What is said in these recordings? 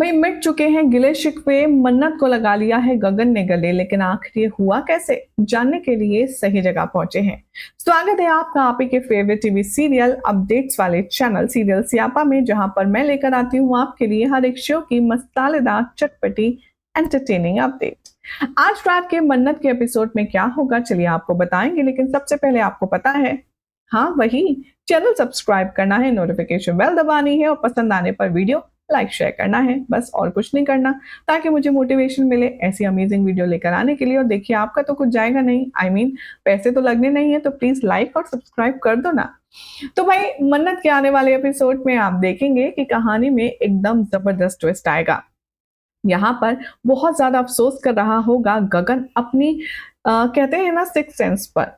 भाई मिट चुके हैं गिले शिकवे, मन्नत को लगा लिया है गगन ने गले, लेकिन आखिर ये हुआ कैसे, जानने के लिए सही जगह पहुंचे हैं। स्वागत है आपका आप ही के फेवरेट टीवी सीरियल अपडेट्स वाले चैनल सीरियल सियापा में, जहां पर मैं लेकर आती हूँ आपके लिए हर एक शो की मसालेदार चटपटी एंटरटेनिंग अपडेट। आज रात के मन्नत के एपिसोड में क्या होगा चलिए आपको बताएंगे, लेकिन सबसे पहले आपको पता है, हाँ वही, चैनल सब्सक्राइब करना है, नोटिफिकेशन बेल दबानी है और पसंद आने पर वीडियो लाइक शेयर करना है, बस और कुछ नहीं करना, ताकि मुझे मोटिवेशन मिले ऐसी अमेजिंग वीडियो लेकर आने के लिए। और देखिए आपका तो कुछ जाएगा नहीं, पैसे तो लगने नहीं है, तो प्लीज लाइक और सब्सक्राइब कर दो ना। तो भाई मन्नत के आने वाले एपिसोड में आप देखेंगे कि कहानी में एकदम जबरदस्त ट्विस्ट आएगा। यहाँ पर बहुत ज्यादा अफसोस कर रहा होगा गगन अपनी कहते हैं ना सिक्स सेंस पर,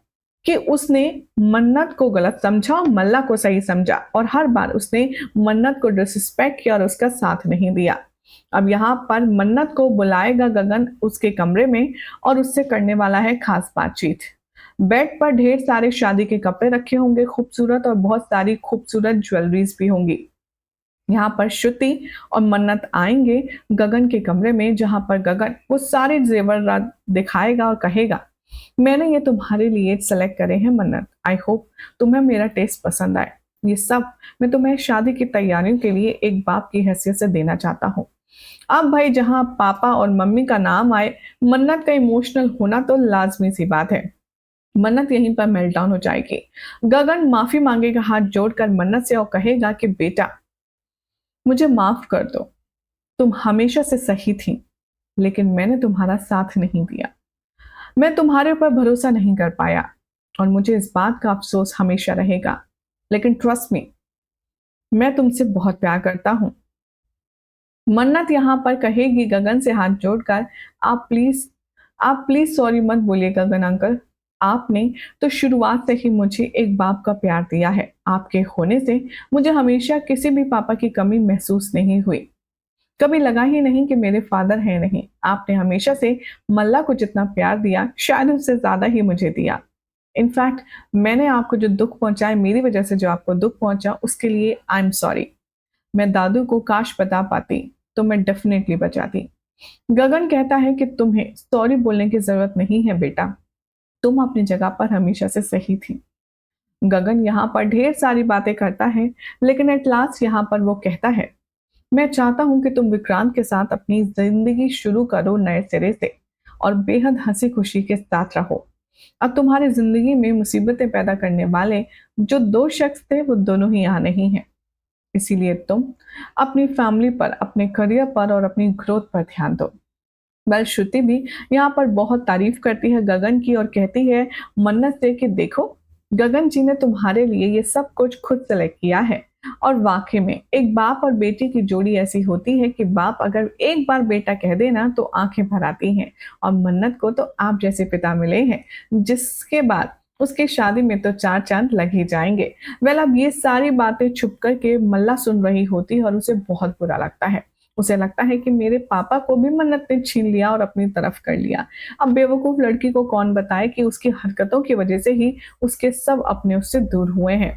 कि उसने मन्नत को गलत समझा और मल्ला को सही समझा, और हर बार उसने मन्नत को डिसरिस्पेक्ट किया और उसका साथ नहीं दिया। अब यहाँ पर मन्नत को बुलाएगा गगन उसके कमरे में और उससे करने वाला है खास बातचीत। बेड पर ढेर सारे शादी के कपड़े रखे होंगे खूबसूरत, और बहुत सारी खूबसूरत ज्वेलरीज भी होंगी। यहाँ पर श्रुति और मन्नत आएंगे गगन के कमरे में, जहां पर गगन वो सारे जेवर दिखाएगा और कहेगा, मैंने ये तुम्हारे लिए सेलेक्ट करे हैं मन्नत, आई होप तुम्हें मेरा टेस्ट पसंद आए। ये सब मैं तुम्हें शादी की तैयारियों के लिए एक बाप की हैसियत से देना चाहता हूँ। अब भाई जहां पापा और मम्मी का नाम आए, मन्नत का इमोशनल होना तो लाजमी सी बात है। मन्नत यहीं पर मेल्टडाउन हो जाएगी। गगन माफी मांगेगा हाथ जोड़कर मन्नत से और कहेगा कि बेटा मुझे माफ कर दो, तुम हमेशा से सही थी, लेकिन मैंने तुम्हारा साथ नहीं दिया, मैं तुम्हारे ऊपर भरोसा नहीं कर पाया, और मुझे इस बात का अफसोस हमेशा रहेगा। लेकिन ट्रस्ट मी, मैं तुमसे बहुत प्यार करता हूं। मन्नत यहां पर कहेगी गगन से हाथ जोड़कर, आप प्लीज सॉरी मत बोलिए गगन अंकल, आपने तो शुरुआत से ही मुझे एक बाप का प्यार दिया है। आपके होने से मुझे हमेशा किसी भी पापा की कमी महसूस नहीं हुई, कभी लगा ही नहीं कि मेरे फादर हैं नहीं। आपने हमेशा से मल्ला को जितना प्यार दिया, शायद उससे ज्यादा ही मुझे दिया। इनफैक्ट मैंने आपको जो दुख पहुंचाया, मेरी वजह से जो आपको दुख पहुंचा, उसके लिए आई एम सॉरी। मैं दादू को काश बता पाती तो मैं डेफिनेटली बचाती। गगन कहता है कि तुम्हें सॉरी बोलने की जरूरत नहीं है बेटा, तुम अपनी जगह पर हमेशा से सही थी। गगन यहाँ पर ढेर सारी बातें करता है, लेकिन एट लास्ट यहाँ पर वो कहता है, मैं चाहता हूं कि तुम विक्रांत के साथ अपनी जिंदगी शुरू करो नए सिरे से, और बेहद हंसी खुशी के साथ रहो। अब तुम्हारी जिंदगी में मुसीबतें पैदा करने वाले जो दो शख्स थे, वो दोनों ही यहाँ नहीं है। इसीलिए तुम अपनी फैमिली पर, अपने करियर पर और अपनी ग्रोथ पर ध्यान दो। वेल श्रुति भी यहाँ पर बहुत तारीफ करती है गगन की, और कहती है मन्नत से कि देखो गगन जी ने तुम्हारे लिए ये सब कुछ खुद सेलेक्ट किया है। और वाकई में एक बाप और बेटी की जोड़ी ऐसी होती है कि बाप अगर एक बार बेटा कह देना तो आंखें भर आती हैं, और मन्नत को तो आप जैसे पिता मिले हैं, जिसके बाद उसकी शादी में तो चार चांद लग ही जाएंगे। वेल अब ये सारी बातें छुप कर के मल्ला सुन रही होती है, और उसे बहुत बुरा लगता है। उसे लगता है कि मेरे पापा को भी मन्नत ने छीन लिया और अपनी तरफ कर लिया। अब बेवकूफ लड़की को कौन बताए कि उसकी हरकतों की वजह से ही उसके सब अपने उससे दूर हुए हैं।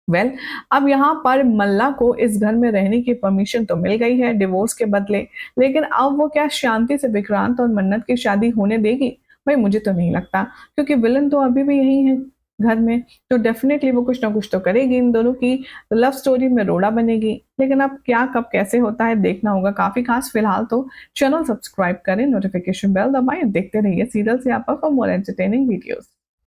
वेल अब यहाँ पर मल्ला को इस घर में रहने की परमिशन तो मिल गई है डिवोर्स के बदले, लेकिन अब वो क्या शांति से विक्रांत और मन्नत की शादी होने देगी? भाई मुझे तो नहीं लगता, क्योंकि विलन तो अभी भी यही है घर में, तो डेफिनेटली वो कुछ ना कुछ तो करेगी। इन दोनों की लव स्टोरी में रोड़ा बनेगी, लेकिन अब क्या कब कैसे होता है देखना होगा काफी खास। फिलहाल तो चैनल सब्सक्राइब करें, नोटिफिकेशन बेल दबाएं, देखते रहिए सीरियल से आप फॉर मोर एंटरटेनिंग वीडियोस।